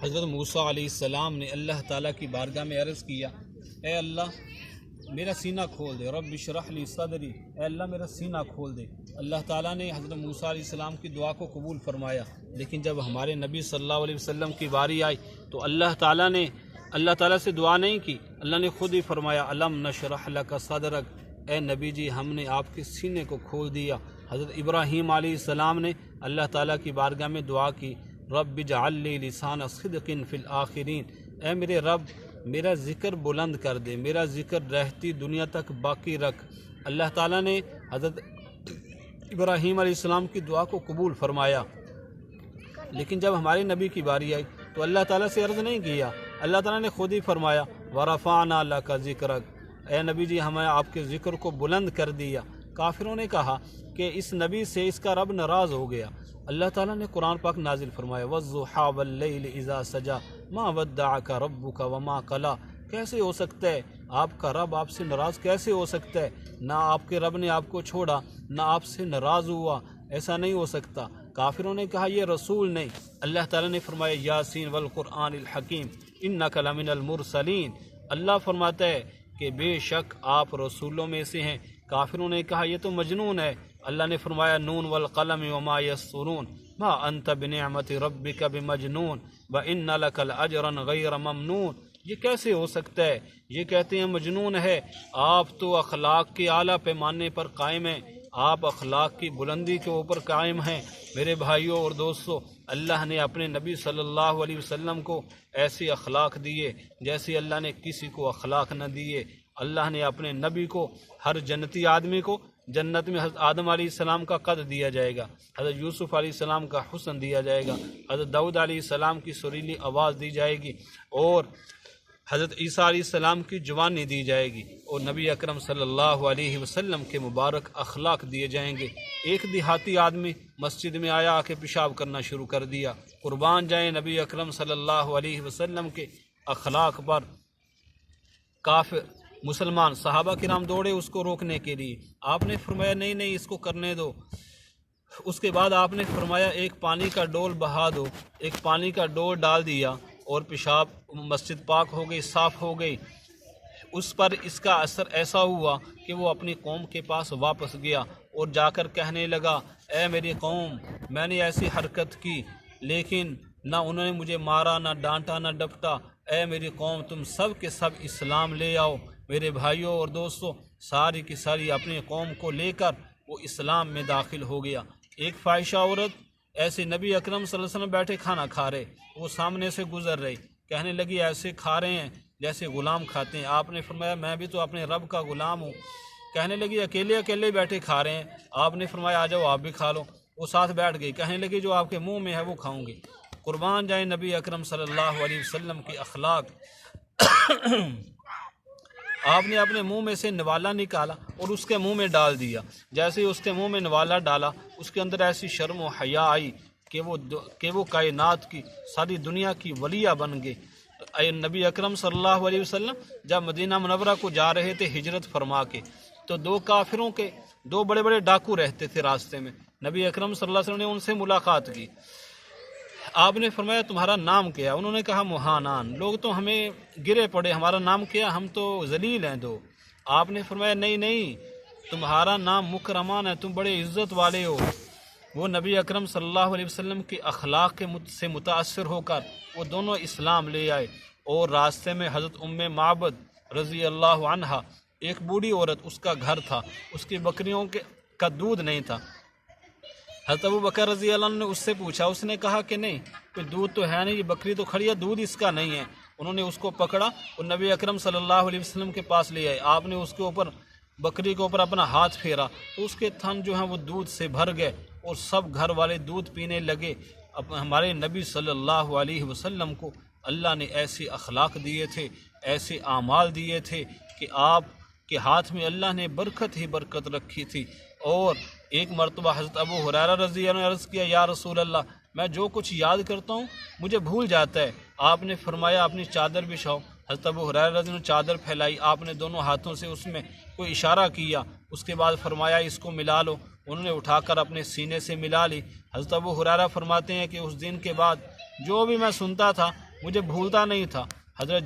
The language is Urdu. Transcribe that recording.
حضرت موسیٰ علیہ السلام نے اللہ تعالیٰ کی بارگاہ میں عرض کیا، اے اللہ میرا سینہ کھول دے، رب اشرح لی صدری، اے اللہ میرا سینہ کھول دے۔ اللہ تعالیٰ نے حضرت موسیٰ علیہ السلام کی دعا کو قبول فرمایا، لیکن جب ہمارے نبی صلی اللہ علیہ وسلم کی باری آئی تو اللہ تعالیٰ سے دعا نہیں کی، اللہ نے خود ہی فرمایا الم نشرح لک صدرک، اے نبی جی ہم نے آپ کے سینے کو کھول دیا۔ حضرت ابراہیم علیہ السلام نے اللہ تعالیٰ کی بارگاہ میں دعا کی، رب اجعل لی لسان صدق فی الآخرین، اے میرے رب میرا ذکر بلند کر دے، میرا ذکر رہتی دنیا تک باقی رکھ۔ اللہ تعالیٰ نے حضرت ابراہیم علیہ السلام کی دعا کو قبول فرمایا، لیکن جب ہمارے نبی کی باری آئی تو اللہ تعالیٰ سے عرض نہیں کیا، اللہ تعالیٰ نے خود ہی فرمایا ورفعنا لک ذکرک، اے نبی جی ہمیں آپ کے ذکر کو بلند کر دیا۔ کافروں نے کہا کہ اس نبی سے اس کا رب ناراض ہو گیا۔ اللہ تعالیٰ نے قرآن پاک نازل فرمایا والضحیٰ واللیل اذا سجا ما ودعک ربک وما قلی، کیسے ہو سکتا ہے آپ کا رب آپ سے ناراض کیسے ہو سکتا ہے؟ نہ آپ کے رب نے آپ کو چھوڑا نہ آپ سے ناراض ہوا، ایسا نہیں ہو سکتا۔ کافروں نے کہا یہ رسول نہیں۔ اللہ تعالیٰ نے فرمایا یاسین والقرآن الحکیم انک لمن المرسلین، اللہ فرماتا ہے کہ بے شک آپ رسولوں میں سے ہیں۔ کافروں نے کہا یہ تو مجنون ہے۔ اللہ نے فرمایا نون والقلم وما یسطرون ما انت بنعمت ربک بمجنون وان لک لاجرا غیر ممنون، یہ کیسے ہو سکتا ہے؟ یہ کہتے ہیں مجنون ہے۔ آپ تو اخلاق کے اعلیٰ پیمانے پر قائم ہیں، آپ اخلاق کی بلندی کے اوپر قائم ہیں۔ میرے بھائیوں اور دوستوں، اللہ نے اپنے نبی صلی اللہ علیہ وسلم کو ایسے اخلاق دیے جیسے اللہ نے کسی کو اخلاق نہ دیے۔ اللہ نے اپنے نبی کو، ہر جنتی آدمی کو جنت میں حضرت آدم علیہ السلام کا قد دیا جائے گا، حضرت یوسف علیہ السلام کا حسن دیا جائے گا، حضرت داؤد علیہ السلام کی سریلی آواز دی جائے گی، اور حضرت عیسیٰ علیہ السلام کی جوانی دی جائے گی، اور نبی اکرم صلی اللہ علیہ وسلم کے مبارک اخلاق دیے جائیں گے۔ ایک دیہاتی آدمی مسجد میں آیا، آ کے پیشاب کرنا شروع کر دیا۔ قربان جائیں نبی اکرم صلی اللہ علیہ وسلم کے اخلاق پر کافر مسلمان صحابہ کرام دوڑے اس کو روکنے کے لیے۔ آپ نے فرمایا نہیں نہیں اس کو کرنے دو۔ اس کے بعد آپ نے فرمایا ایک پانی کا ڈول بہا دو، ایک پانی کا ڈول ڈال دیا اور پیشاب مسجد پاک ہو گئی، صاف ہو گئی۔ اس پر اس کا اثر ایسا ہوا کہ وہ اپنی قوم کے پاس واپس گیا اور جا کر کہنے لگا اے میری قوم، میں نے ایسی حرکت کی لیکن نہ انہوں نے مجھے مارا، نہ ڈانٹا، نہ ڈپٹا۔ اے میری قوم تم سب کے سب اسلام لے آؤ۔ میرے بھائیوں اور دوستوں، ساری کی ساری اپنی قوم کو لے کر وہ اسلام میں داخل ہو گیا۔ ایک فاحشہ عورت ایسے نبی اکرم صلی اللہ علیہ وسلم بیٹھے کھانا کھا رہے، وہ سامنے سے گزر رہی، کہنے لگی ایسے کھا رہے ہیں جیسے غلام کھاتے ہیں۔ آپ نے فرمایا میں بھی تو اپنے رب کا غلام ہوں۔ کہنے لگی اکیلے اکیلے بیٹھے کھا رہے ہیں۔ آپ نے فرمایا آ جاؤ آپ بھی کھا لو۔ وہ ساتھ بیٹھ گئی، کہنے لگی جو آپ کے منہ میں ہے وہ کھاؤں گی۔ قربان جائیں نبی اکرم صلی اللہ علیہ وسلم کے اخلاق۔ آپ نے اپنے منہ میں سے نوالا نکالا اور اس کے منہ میں ڈال دیا۔ جیسے ہی اس کے منہ میں نوالا ڈالا، اس کے اندر ایسی شرم و حیا آئی کہ وہ کائنات کی، ساری دنیا کی ولیہ بن گئے۔ اے نبی اکرم صلی اللہ علیہ وسلم جب مدینہ منورہ کو جا رہے تھے ہجرت فرما کے، تو دو کافروں کے دو بڑے بڑے ڈاکو رہتے تھے راستے میں۔ نبی اکرم صلی اللہ علیہ وسلم نے ان سے ملاقات کی۔ آپ نے فرمایا تمہارا نام کیا ہے؟ انہوں نے کہا مہانان، لوگ تو ہمیں گرے پڑے، ہمارا نام کیا، ہم تو ذلیل ہیں دو۔ آپ نے فرمایا نہیں نہیں، تمہارا نام مکرمان ہے، تم بڑے عزت والے ہو۔ وہ نبی اکرم صلی اللہ علیہ وسلم کے اخلاق سے متاثر ہو کر وہ دونوں اسلام لے آئے، اور راستے میں حضرت ام معبد رضی اللہ عنہا، ایک بوڑھی عورت، اس کا گھر تھا، اس کی بکریوں کا دودھ نہیں تھا۔ حضرت ابو بکر رضی اللہ عنہ نے اس سے پوچھا، اس نے کہا کہ نہیں کوئی دودھ تو ہے نہیں، یہ بکری تو کھڑی ہے، دودھ اس کا نہیں ہے۔ انہوں نے اس کو پکڑا اور نبی اکرم صلی اللہ علیہ وسلم کے پاس لے آئے۔ آپ نے اس کے اوپر، بکری کے اوپر اپنا ہاتھ پھیرا تو اس کے تھن جو ہیں وہ دودھ سے بھر گئے اور سب گھر والے دودھ پینے لگے۔ اب ہمارے نبی صلی اللہ علیہ وسلم کو اللہ نے ایسے اخلاق دیے تھے، ایسے اعمال دیے تھے کہ آپ کے ہاتھ میں اللہ نے برکت ہی برکت رکھی تھی۔ اور ایک مرتبہ حضرت ابو ہریرہ رضی اللہ عنہ نے عرض کیا یا رسول اللہ، میں جو کچھ یاد کرتا ہوں مجھے بھول جاتا ہے۔ آپ نے فرمایا اپنی چادر بچھاؤ۔ حضرت ابو ہریرہ رضی اللہ عنہ نے چادر پھیلائی، آپ نے دونوں ہاتھوں سے اس میں کوئی اشارہ کیا، اس کے بعد فرمایا اس کو ملا لو۔ انہوں نے اٹھا کر اپنے سینے سے ملا لی۔ حضرت ابو ہریرہ فرماتے ہیں کہ اس دن کے بعد جو بھی میں سنتا تھا مجھے بھولتا نہیں تھا. حضرت